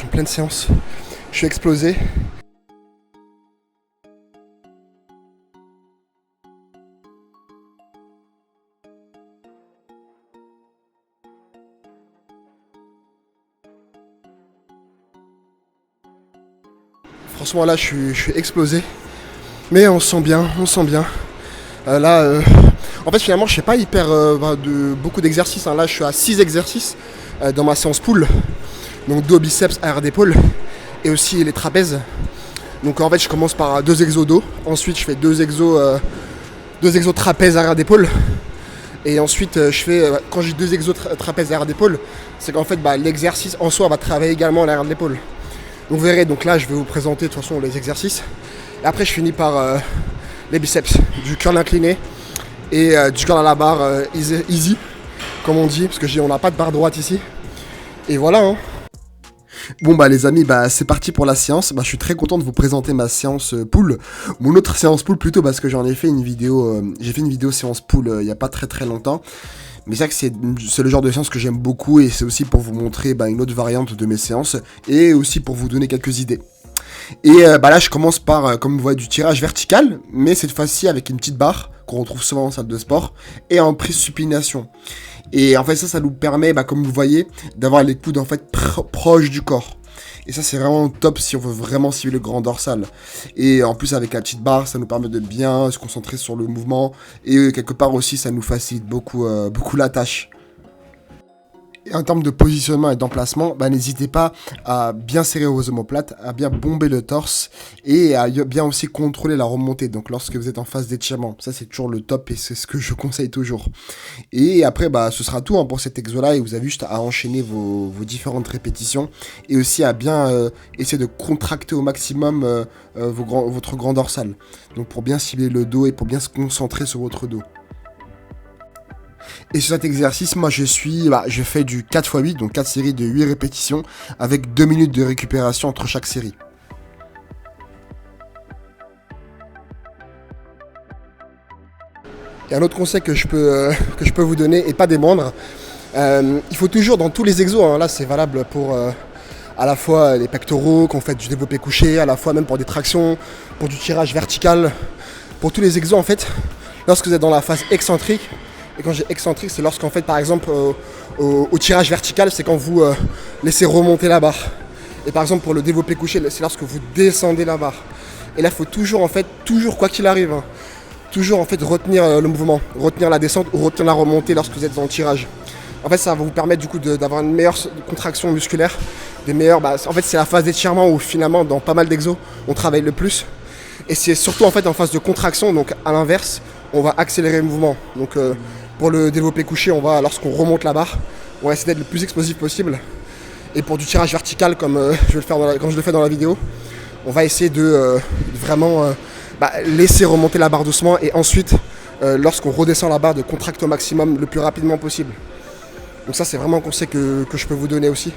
je suis en pleine séance. Je suis explosé. Franchement là je suis explosé. Mais on se sent bien, on se sent bien. En fait finalement je fais pas hyper de beaucoup d'exercices. Là je suis à 6 exercices dans ma séance pull. Donc dos, biceps, arrière d'épaule. Et aussi les trapèzes. Donc en fait je commence par 2 exos dos. Ensuite je fais 2 exos trapèzes arrière d'épaule. Et ensuite je fais, quand j'ai 2 exos trapèzes arrière d'épaule, c'est qu'en fait l'exercice en soi va travailler également l'arrière de l'épaule. Donc vous verrez, donc là je vais vous présenter de toute façon les exercices. Et après je finis par les biceps, du curl incliné et du curl à la barre easy, comme on dit, parce que on n'a pas de barre droite ici. Et voilà hein. Bon les amis, c'est parti pour la séance. Je suis très content de vous présenter ma séance pull. Mon autre séance pull plutôt, parce que j'en ai fait une vidéo, j'ai fait une vidéo séance pull il n'y a pas très longtemps. Mais c'est vrai que c'est le genre de séance que j'aime beaucoup, et c'est aussi pour vous montrer une autre variante de mes séances, et aussi pour vous donner quelques idées. Et là je commence par, comme vous voyez, du tirage vertical, mais cette fois-ci avec une petite barre qu'on retrouve souvent en salle de sport, et en prise supination. Et en fait ça nous permet, comme vous voyez, d'avoir les coudes en fait proches du corps. Et ça c'est vraiment top si on veut vraiment cibler le grand dorsal. Et en plus avec la petite barre, ça nous permet de bien se concentrer sur le mouvement. Et quelque part aussi ça nous facilite beaucoup la tâche. Et en termes de positionnement et d'emplacement, n'hésitez pas à bien serrer vos omoplates, à bien bomber le torse et à bien aussi contrôler la remontée. Donc lorsque vous êtes en phase d'étirement, ça c'est toujours le top et c'est ce que je conseille toujours. Et après ce sera tout pour cet exo là, et vous avez juste à enchaîner vos différentes répétitions et aussi à bien essayer de contracter au maximum votre grand dorsal. Donc pour bien cibler le dos et pour bien se concentrer sur votre dos. Et sur cet exercice, moi je fais du 4x8, donc 4 séries de 8 répétitions, avec 2 minutes de récupération entre chaque série. Et un autre conseil que je peux vous donner, et pas des moindres, il faut toujours dans tous les exos, là c'est valable pour à la fois les pectoraux, qu'on fait du développé couché, à la fois même pour des tractions, pour du tirage vertical, pour tous les exos en fait, lorsque vous êtes dans la phase excentrique. Et quand j'ai excentrique, c'est lorsqu'en fait, par exemple, au tirage vertical, c'est quand vous laissez remonter la barre. Et par exemple, pour le développé couché, c'est lorsque vous descendez la barre. Et là, il faut toujours quoi qu'il arrive, toujours en fait retenir le mouvement, retenir la descente ou retenir la remontée lorsque vous êtes dans le tirage. En fait, ça va vous permettre du coup d'avoir une meilleure contraction musculaire, en fait, c'est la phase d'étirement où finalement, dans pas mal d'exos, on travaille le plus. Et c'est surtout en fait en phase de contraction, donc à l'inverse, on va accélérer le mouvement. Donc pour le développé couché, lorsqu'on remonte la barre, on va essayer d'être le plus explosif possible. Et pour du tirage vertical, comme je le fais dans la vidéo, on va essayer de vraiment laisser remonter la barre doucement, et ensuite, lorsqu'on redescend la barre, de contracter au maximum le plus rapidement possible. Donc ça c'est vraiment un conseil que je peux vous donner aussi.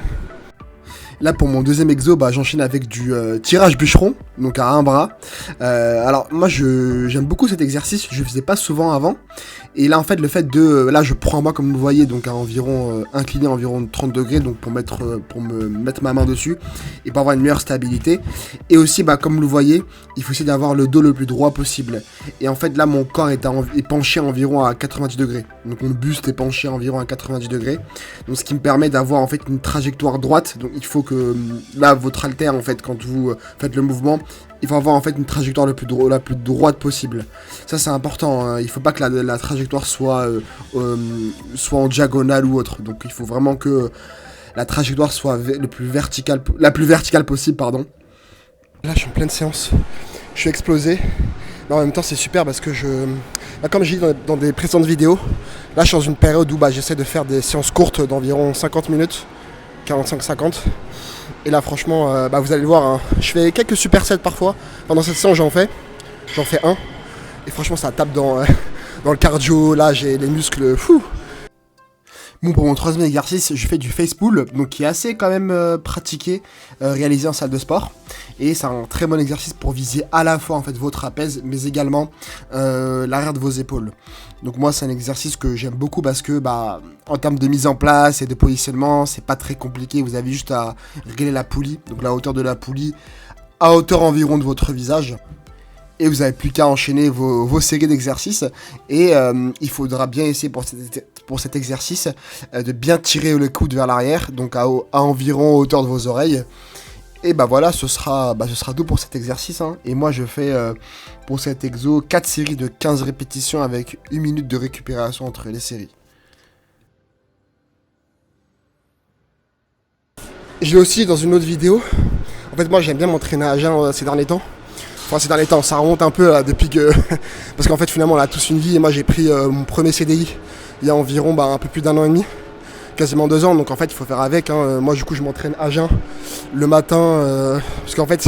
Là pour mon deuxième exo, j'enchaîne avec du tirage bûcheron, donc à un bras. Alors moi j'aime beaucoup cet exercice, je le faisais pas souvent avant. Et là en fait le fait là je prends moi comme vous voyez, donc à environ incliné à environ 30 degrés, donc pour me mettre ma main dessus et pour avoir une meilleure stabilité. Et aussi comme vous le voyez, il faut essayer d'avoir le dos le plus droit possible. Et en fait là mon corps est penché environ à 90 degrés. Donc mon buste est penché environ à 90 degrés. Donc ce qui me permet d'avoir en fait une trajectoire droite. Donc il faut que là votre haltère en fait, quand vous faites le mouvement, il faut avoir en fait une trajectoire la plus droite possible. Ça c'est important, il faut pas que la trajectoire soit en diagonale ou autre. Donc il faut vraiment que la trajectoire soit la plus verticale possible, pardon. Là je suis en pleine séance, je suis explosé. Mais en même temps c'est super parce que comme j'ai dit dans des précédentes vidéos, là je suis dans une période où j'essaie de faire des séances courtes d'environ 50 minutes, 45-50. Et là franchement, vous allez le voir, je fais quelques supersets parfois. Pendant cette séance j'en fais un. Et franchement ça tape dans le cardio, là j'ai les muscles fou. Bon, pour mon troisième exercice, je fais du face pull, donc qui est assez quand même pratiqué, réalisé en salle de sport. Et c'est un très bon exercice pour viser à la fois en fait vos trapèzes, mais également l'arrière de vos épaules. Donc moi, c'est un exercice que j'aime beaucoup parce que en termes de mise en place et de positionnement, c'est pas très compliqué. Vous avez juste à régler la poulie, donc la hauteur de la poulie à hauteur environ de votre visage. Et vous n'avez plus qu'à enchaîner vos séries d'exercices. Et il faudra bien essayer pour cet exercice de bien tirer le coude vers l'arrière, donc à environ hauteur de vos oreilles. Et voilà, ce sera tout pour cet exercice. Hein. Et moi, je fais pour cet exo 4 séries de 15 répétitions avec 1 minute de récupération entre les séries. Je l'ai aussi dans une autre vidéo. En fait, moi, j'aime bien m'entraîner à jeun ces derniers temps. Enfin, ces derniers temps, ça remonte un peu là, depuis que... Parce qu'en fait, finalement, on a tous une vie. Et moi, j'ai pris mon premier CDI il y a environ un peu plus d'1 an et demi. Quasiment 2 ans. Donc, en fait, il faut faire avec. Hein. Moi, du coup, je m'entraîne à jeun le matin. Parce qu'en fait,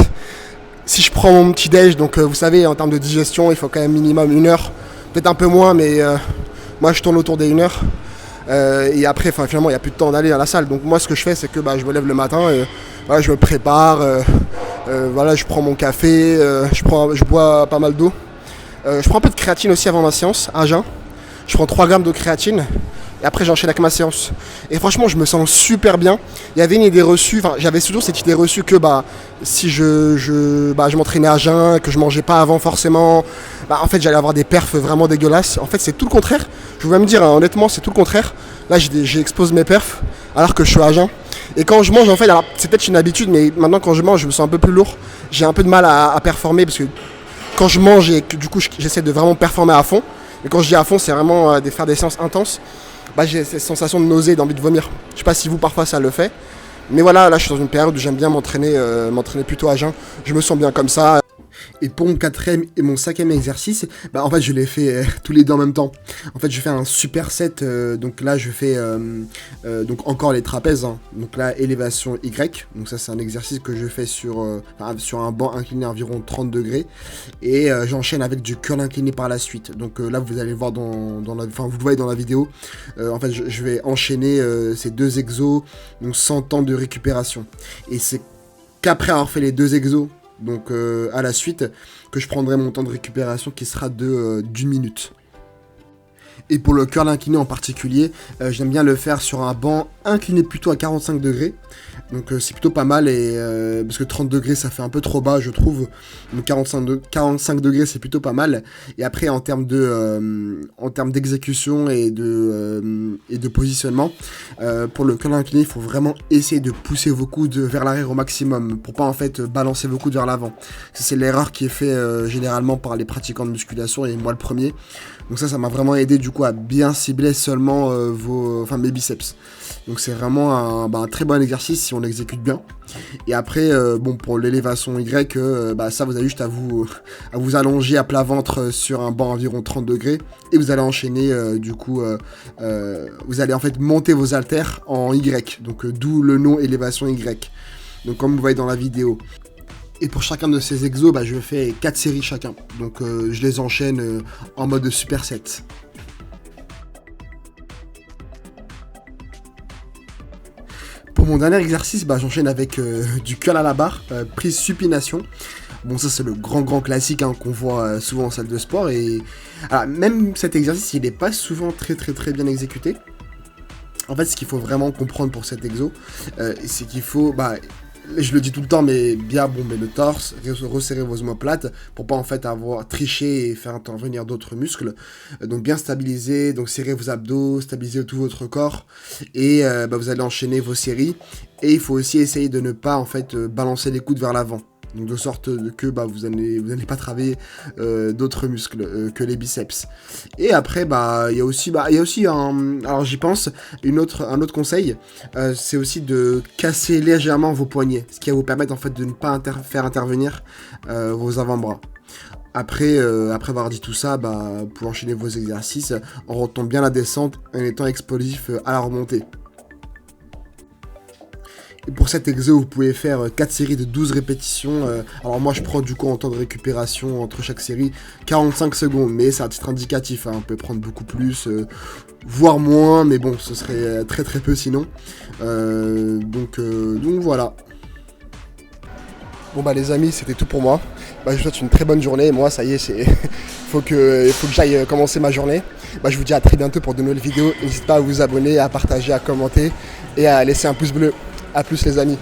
si je prends mon petit déj, donc vous savez, en termes de digestion, il faut quand même minimum 1 heure. Peut-être un peu moins, mais moi, je tourne autour des 1 heure. Et après, finalement, il n'y a plus de temps d'aller à la salle. Donc, moi, ce que je fais, c'est que je me lève le matin et je me prépare. Je prends mon café, je bois pas mal d'eau. Je prends un peu de créatine aussi avant ma séance, à jeun. Je prends 3 grammes de créatine et après j'enchaîne avec ma séance. Et franchement, je me sens super bien. Il y avait une idée reçue, j'avais toujours cette idée reçue que si je m'entraînais à jeun, que je mangeais pas avant forcément, en fait j'allais avoir des perfs vraiment dégueulasses. En fait, c'est tout le contraire. Je vais me dire, hein, honnêtement, c'est tout le contraire. Là, j'expose mes perfs alors que je suis à jeun. Et quand je mange, en fait, alors c'est peut-être une habitude, mais maintenant quand je mange, je me sens un peu plus lourd. J'ai un peu de mal à performer parce que quand je mange et que du coup j'essaie de vraiment performer à fond. Et quand je dis à fond, c'est vraiment de faire des séances intenses. J'ai cette sensation de nausée, d'envie de vomir. Je sais pas si vous parfois ça le fait. Mais voilà, là je suis dans une période où j'aime bien m'entraîner plutôt à jeun. Je me sens bien comme ça. Et pour mon 4e et mon 5e exercice, en fait je les fais tous les deux en même temps. En fait je fais un superset, donc là je fais donc encore les trapèzes, hein. Donc là élévation Y, donc ça c'est un exercice que je fais sur un banc incliné à environ 30 degrés. Et j'enchaîne avec du curl incliné par la suite. Donc là vous allez voir vous le voyez dans la vidéo. En fait je vais enchaîner ces 2 exos, donc sans temps de récupération. Et c'est qu'après avoir fait les 2 exos, donc à la suite, que je prendrai mon temps de récupération qui sera d'1 minute. Et pour le curl incliné en particulier, j'aime bien le faire sur un banc incliné plutôt à 45 degrés. Donc c'est plutôt pas mal, parce que 30 degrés ça fait un peu trop bas je trouve. Donc 45 degrés c'est plutôt pas mal. Et après en termes d'exécution et de positionnement, pour le curl incliné il faut vraiment essayer de pousser vos coudes vers l'arrière au maximum pour pas en fait balancer vos coudes vers l'avant. C'est l'erreur qui est faite généralement par les pratiquants de musculation et moi le premier. Donc ça m'a vraiment aidé du coup à bien cibler seulement mes biceps. Donc c'est vraiment un très bon exercice si on l'exécute bien. Et après, pour l'élévation Y, ça vous avez juste à vous allonger à plat ventre sur un banc environ 30 degrés. Et vous allez enchaîner, vous allez en fait monter vos haltères en Y. Donc d'où le nom élévation Y. Donc comme vous voyez dans la vidéo. Et pour chacun de ces exos, je fais 4 séries chacun. Donc je les enchaîne en mode superset. Pour mon dernier exercice, j'enchaîne avec du curl à la barre, prise supination. Bon, ça c'est le grand classique qu'on voit souvent en salle de sport. Et alors, même cet exercice, il n'est pas souvent très bien exécuté. En fait, ce qu'il faut vraiment comprendre pour cet exo, c'est qu'il faut... je le dis tout le temps, mais bien bomber le torse, resserrer vos omoplates pour pas en fait avoir triché et faire intervenir d'autres muscles. Donc bien stabiliser, donc serrer vos abdos, stabiliser tout votre corps et vous allez enchaîner vos séries. Et il faut aussi essayer de ne pas en fait balancer les coudes vers l'avant. Donc de sorte que vous n'allez pas travailler d'autres muscles que les biceps. Et après il y a aussi alors j'y pense un autre conseil, c'est aussi de casser légèrement vos poignets, ce qui va vous permettre en fait de ne pas faire intervenir vos avant-bras. Après avoir dit tout ça, pour enchaîner vos exercices en retenant bien la descente en étant explosif à la remontée. Et pour cet exo, vous pouvez faire 4 séries de 12 répétitions. Alors moi, je prends du coup en temps de récupération entre chaque série 45 secondes, mais c'est à titre indicatif, hein. On peut prendre beaucoup plus, voire moins, mais bon, ce serait très très peu sinon. Donc voilà. Bon bah les amis, c'était tout pour moi. Je vous souhaite une très bonne journée. Moi, ça y est, faut que j'aille commencer ma journée. Je vous dis à très bientôt pour de nouvelles vidéos. N'hésitez pas à vous abonner, à partager, à commenter et à laisser un pouce bleu. A plus les amis.